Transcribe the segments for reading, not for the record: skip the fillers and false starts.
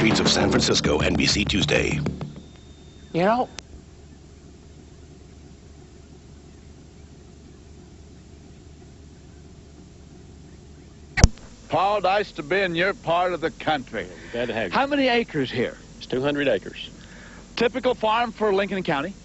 streets of San Francisco, NBC Tuesday. You know, Paul, nice to be in your part of the country. Glad to have you. How many acres here? It's 200 acres. Typical farm for Lincoln County?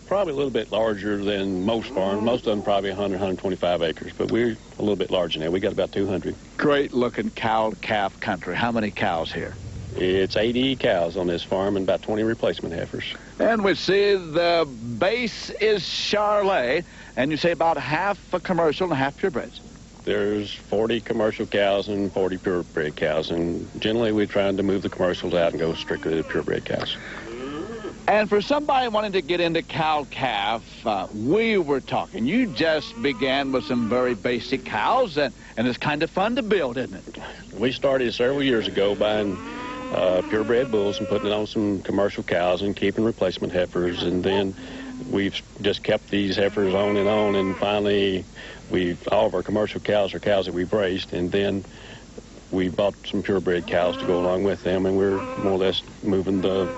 Probably a little bit larger than most farms. Most of them probably 100, 125 acres, but we're a little bit larger now. We got about 200. Great-looking cow-calf country. How many cows here? It's 80 cows on this farm and about 20 replacement heifers. And we see the base is Charolais, and you say about half a commercial and half purebreds. There's 40 commercial cows and 40 purebred cows, and generally we're trying to move the commercials out and go strictly to purebred cows. And for somebody wanting to get into cow-calf, we were talking. You just began with some very basic cows, and it's kind of fun to build, isn't it? We started several years ago buying purebred bulls and putting it on some commercial cows and keeping replacement heifers, and then we've just kept these heifers on, and finally all of our commercial cows are cows that we've raised, and then we bought some purebred cows to go along with them, and we're more or less moving the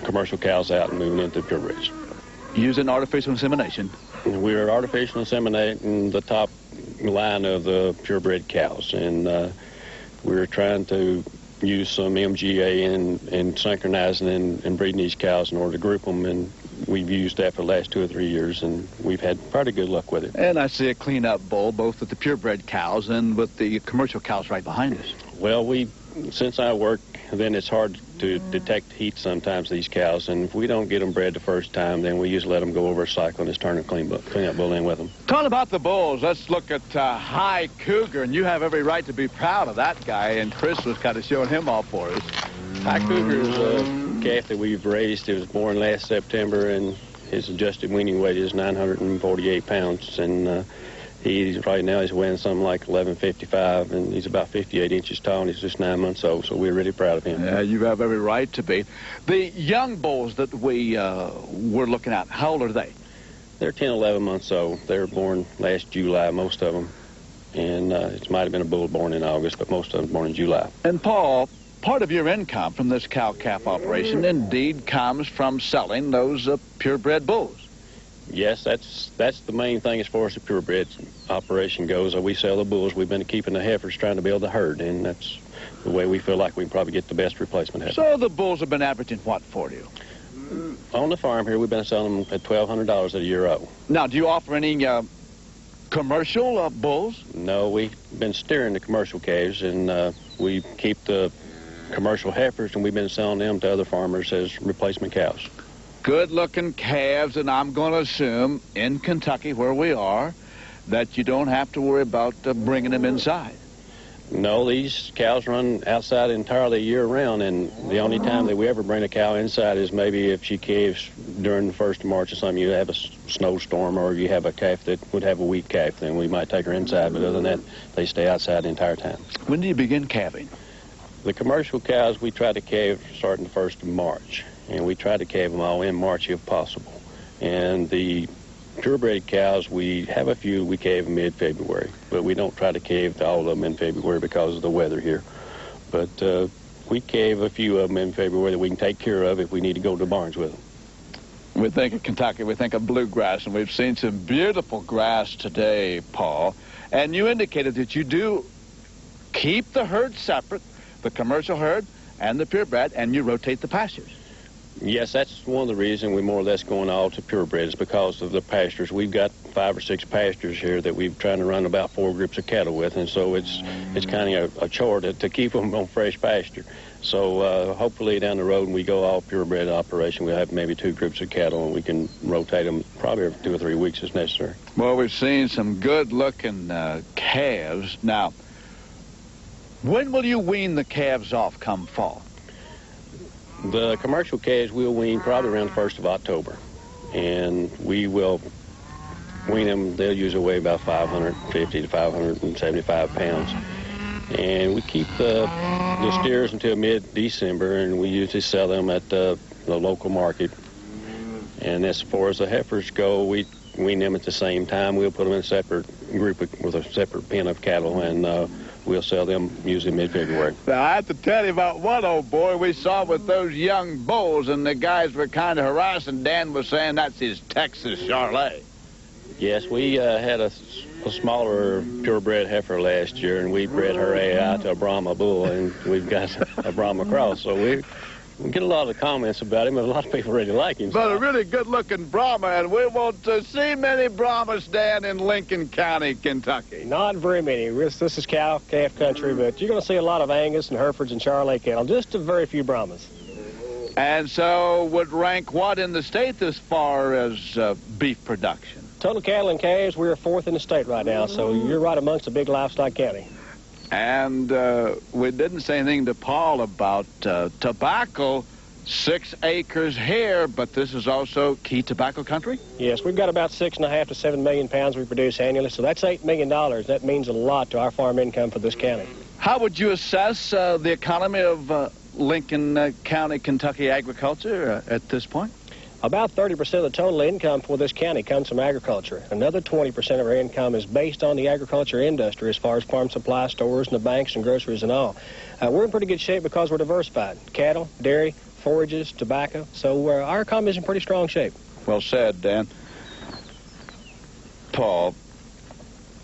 commercial cows out and moving into purebreds. Using artificial insemination? We're artificial inseminating the top line of the purebred cows, and we're trying to use some MGA and synchronizing and breeding these cows in order to group them, and we've used that for the last 2 or 3 years, and we've had pretty good luck with it. And I see a clean-up bull, both with the purebred cows and with the commercial cows right behind us. Well, since I work, then it's hard to detect heat sometimes, these cows, and if we don't get them bred the first time, then we usually let them go over a cycle and just turn a clean-up bull in with them. Talking about the bulls, let's look at High Cougar, and you have every right to be proud of that guy, and Chris was kind of showing him off for us. High Cougar is a calf that we've raised. He was born last September, and his adjusted weaning weight is 948 pounds, and right now he's weighing something like 1155, and he's about 58 inches tall, and he's just 9 months old, so we're really proud of him. Yeah, you have every right to be. The young bulls that we were looking at, how old are they? They're 10, 11 months old. They were born last July, most of them, and it might have been a bull born in August, but most of them born in July. And Paul, part of your income from this cow-calf operation indeed comes from selling those purebred bulls. Yes, that's the main thing as far as the purebred operation goes. We sell the bulls. We've been keeping the heifers, trying to build the herd, and that's the way we feel like we can probably get the best replacement heifer. So the bulls have been averaging what for you? On the farm here, we've been selling them at $1,200 a year old. Now, do you offer any commercial bulls? No, we've been steering the commercial calves, and we keep the commercial heifers, and we've been selling them to other farmers as replacement cows. Good-looking calves, and I'm going to assume in Kentucky, where we are, that you don't have to worry about bringing them inside. No, these cows run outside entirely year-round, and the only time that we ever bring a cow inside is maybe if she calves during the 1st of March or something. You have a snowstorm, or you have a calf that would have a weak calf, then we might take her inside, but other than that, they stay outside the entire time. When do you begin calving? The commercial cows, we try to calve starting the 1st of March, and we try to calve them all in March if possible. And the purebred cows, we have a few we calve mid-February, but we don't try to calve all of them in February because of the weather here. But we calve a few of them in February that we can take care of if we need to go to the barns with them. We think of Kentucky, we think of bluegrass, and we've seen some beautiful grass today, Paul. And you indicated that you do keep the herd separate, the commercial herd and the purebred, and you rotate the pastures. Yes, that's one of the reasons we're more or less going all to purebred is because of the pastures. We've got 5 or 6 pastures here that we're trying to run about 4 groups of cattle with, and so it's kind of a chore to keep them on fresh pasture. So hopefully down the road when we go all purebred operation, we'll have maybe 2 groups of cattle, and we can rotate them probably every 2 or 3 weeks as necessary. Well, we've seen some good-looking calves. Now, when will you wean the calves off come fall? The commercial calves we'll wean probably around the 1st of October, and we will wean them. They'll usually weigh about 550 to 575 pounds. And we keep the steers until mid-December, and we usually sell them at the local market. And as far as the heifers go, we wean them at the same time. We'll put them in a separate group with a separate pen of cattle, and we'll sell them usually mid-February. Now, I have to tell you about one old boy we saw with those young bulls, and the guys were kind of harassing. Dan was saying that's his Texas Charlet. Yes, we had a smaller purebred heifer last year, and we bred her out to a Brahma bull, and we've got a Brahma cross. So we get a lot of comments about him, and a lot of people really like him. But a really good-looking Brahma, and we won't see many Brahmas, Dan, in Lincoln County, Kentucky. Not very many. This is calf country, but you're going to see a lot of Angus and Herefords and Charolais cattle, just a very few Brahmas. And so would rank what in the state as far as beef production? Total cattle and calves, we're fourth in the state right now, so you're right amongst a big livestock county. And we didn't say anything to Paul about tobacco. 6 acres here, but this is also key tobacco country? Yes, we've got about 6.5 to 7 million pounds we produce annually, so that's $8 million. That means a lot to our farm income for this county. How would you assess the economy of Lincoln County, Kentucky agriculture at this point? About 30% of the total income for this county comes from agriculture. Another 20% of our income is based on the agriculture industry as far as farm supply stores and the banks and groceries and all. We're in pretty good shape because we're diversified. Cattle, dairy, forages, tobacco. So our economy is in pretty strong shape. Well said, Dan. Paul,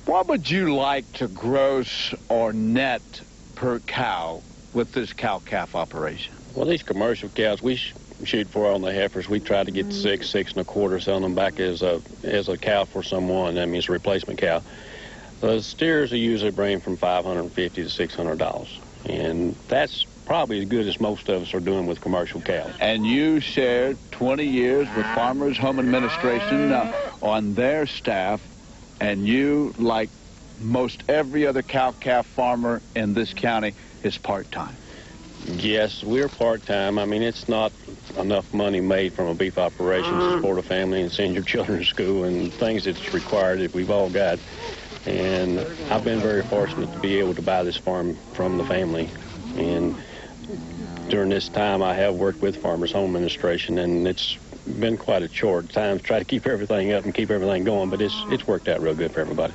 what would you like to gross or net per cow with this cow-calf operation? Well, these commercial cows, we shoot for on the heifers. We try to get 6 and a quarter, selling them back as a cow for someone. That means a replacement cow. The steers are usually bring from $550 to $600, and that's probably as good as most of us are doing with commercial cows. And you shared 20 years with Farmers Home Administration on their staff, and you, like most every other cow-calf farmer in this county, is part-time. Yes, we're part-time. I mean, it's not enough money made from a beef operation to support a family and send your children to school and things that's required that we've all got. And I've been very fortunate to be able to buy this farm from the family. And during this time, I have worked with Farmers Home Administration, and it's been quite a chore at times to try to keep everything up and keep everything going, but it's worked out real good for everybody.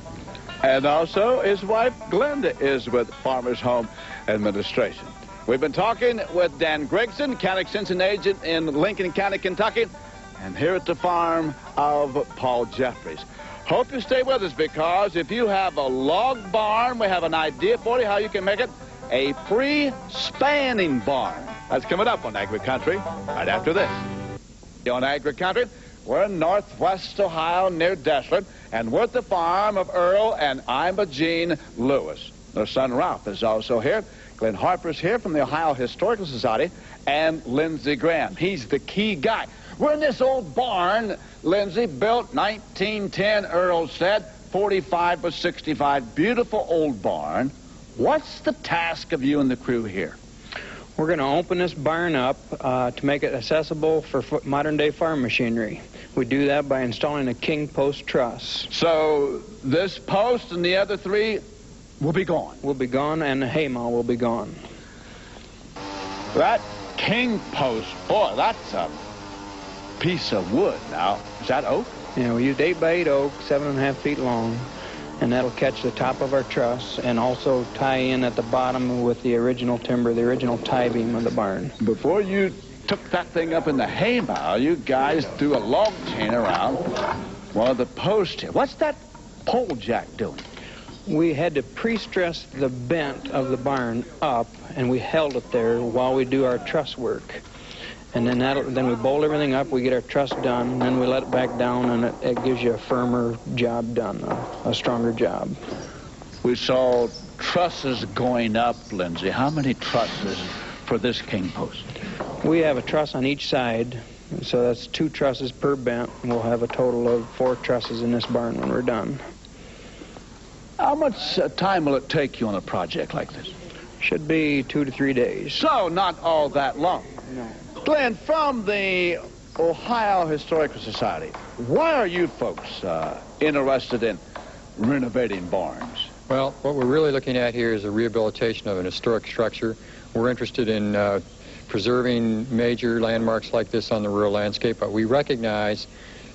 And also, his wife, Glenda, is with Farmers Home Administration. We've been talking with Dan Gregson, county extension agent in Lincoln County, Kentucky, and here at the farm of Paul Jeffries. Hope you stay with us, because if you have a log barn, we have an idea for you how you can make it a free-spanning barn. That's coming up on Agri Country right after this. On Agri Country, we're in northwest Ohio near Desolate, and we're at the farm of Earl and Imogene Lewis. Their son Ralph is also here. Glenn Harper's here from the Ohio Historical Society, and Lindsey Graham. He's the key guy. We're in this old barn, Lindsey, built 1910, Earl said, 45 by 65. Beautiful old barn. What's the task of you and the crew here? We're going to open this barn up to make it accessible for modern-day farm machinery. We do that by installing a king post truss. So this post and the other 3 will be gone? Will be gone, and the haymow will be gone. That king post, boy, that's a piece of wood. Now, is that oak? Yeah, we used 8 by 8 oak, 7.5 feet long, and that'll catch the top of our truss and also tie in at the bottom with the original timber, the original tie beam of the barn. Before you took that thing up in the haymow, you guys threw a log chain around one of the posts here. What's that pole jack doing? We had to pre-stress the bent of the barn up, and we held it there while we do our truss work. And then we bolt everything up, we get our truss done, and then we let it back down, and it gives you a firmer job done, a stronger job. We saw trusses going up, Lindsey. How many trusses for this king post? We have a truss on each side, so that's 2 trusses per bent, and we'll have a total of 4 trusses in this barn when we're done. How much time will it take you on a project like this? Should be 2 to 3 days. So, not all that long. No. Glenn, from the Ohio Historical Society, why are you folks interested in renovating barns? Well, what we're really looking at here is a rehabilitation of an historic structure. We're interested in preserving major landmarks like this on the rural landscape, but we recognize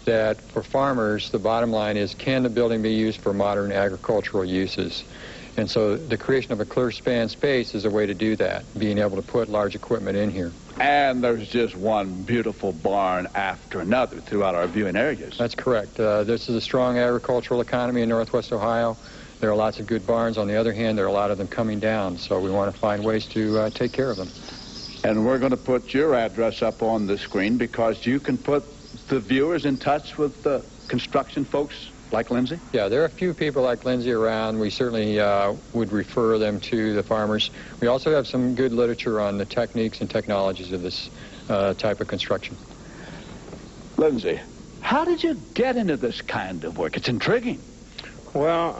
that for farmers, the bottom line is, can the building be used for modern agricultural uses? And so the creation of a clear span space is a way to do that, being able to put large equipment in here. And there's just one beautiful barn after another throughout our viewing areas. That's correct. This is a strong agricultural economy in Northwest Ohio. There are lots of good barns. On the other hand, there are a lot of them coming down, so we want to find ways to take care of them. And we're going to put your address up on the screen because you can put the viewers in touch with the construction folks like Lindsay? Yeah, there are a few people like Lindsay around. We certainly would refer them to the farmers. We also have some good literature on the techniques and technologies of this type of construction. Lindsay, how did you get into this kind of work? It's intriguing. Well,